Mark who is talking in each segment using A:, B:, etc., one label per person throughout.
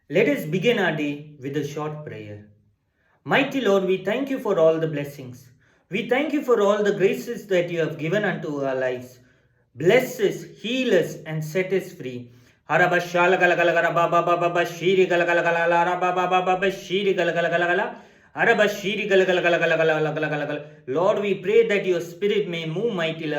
A: Let us begin our day with a short prayer. Mighty Lord, we thank you for all the blessings. We thank you for all the graces that you have given unto our lives. Bless us, heal us, and set us free. Lord, we pray that your spirit may move mightily.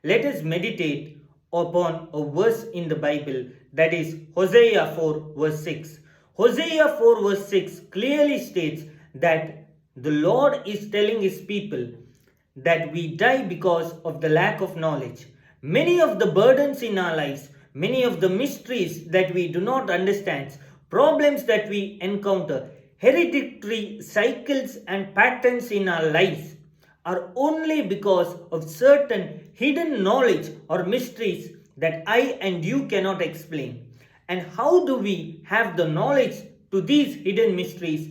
A: Let us meditate upon a verse in the Bible, that is Hosea 4 verse 6. Hosea 4 verse 6 clearly states that the Lord is telling his people that we die because of the lack of knowledge. Many of the burdens in our lives, many of the mysteries that we do not understand, problems that we encounter, hereditary cycles and patterns in our lives are only because of certain hidden knowledge or mysteries that I and you cannot explain. And how do we have the knowledge to these hidden mysteries?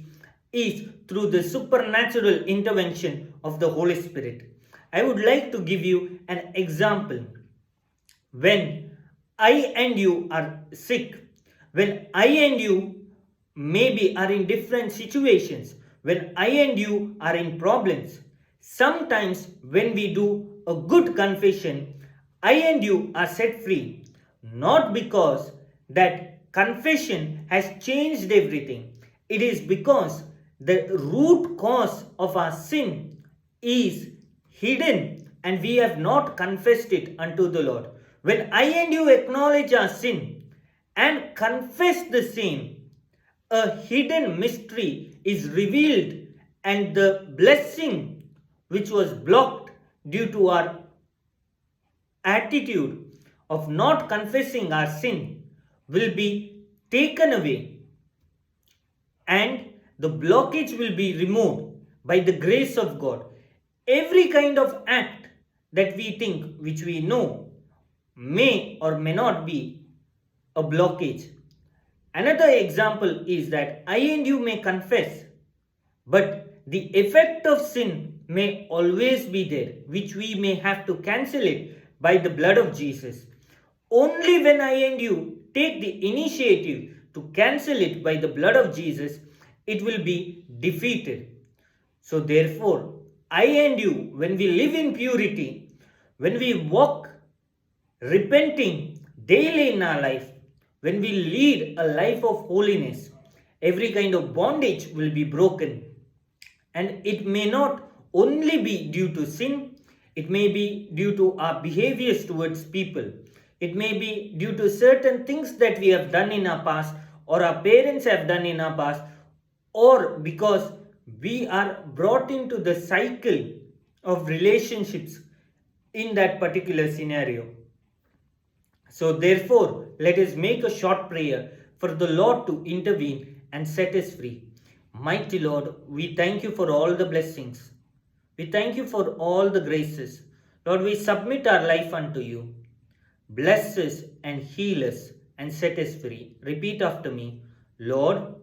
A: Is through the supernatural intervention of the Holy Spirit. I would like to give you an example. When I and you are sick, when I and you maybe are in different situations, when I and you are in problems, sometimes when we do a good confession, I and you are set free, not because that confession has changed everything. It is because the root cause of our sin is hidden and we have not confessed it unto the Lord. When I and you acknowledge our sin and confess the same, a hidden mystery is revealed, and the blessing which was blocked due to our attitude of not confessing our sin will be taken away, and the blockage will be removed by the grace of God. Every kind of act that we think, which we know, may or may not be a blockage. Another example is that I and you may confess, but the effect of sin may always be there, which we may have to cancel it by the blood of Jesus. Only when I and you take the initiative to cancel it by the blood of Jesus, it will be defeated. So, therefore, I and you, when we live in purity, when we walk repenting daily in our life, when we lead a life of holiness, every kind of bondage will be broken. And it may not only be due to sin, it may be due to our behaviors towards people. It may be due to certain things that we have done in our past or our parents have done in our past, or because we are brought into the cycle of relationships in that particular scenario. So, therefore, let us make a short prayer for the Lord to intervene and set us free. Mighty Lord, we thank you for all the blessings. We thank you for all the graces. Lord, we submit our life unto you. Bless us and heal us and set us free. Repeat after me. Lord,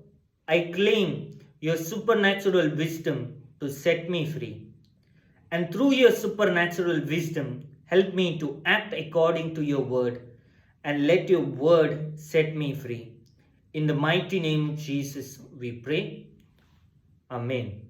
A: I claim your supernatural wisdom to set me free. And through your supernatural wisdom, help me to act according to your word, and let your word set me free. In the mighty name of Jesus, we pray. Amen.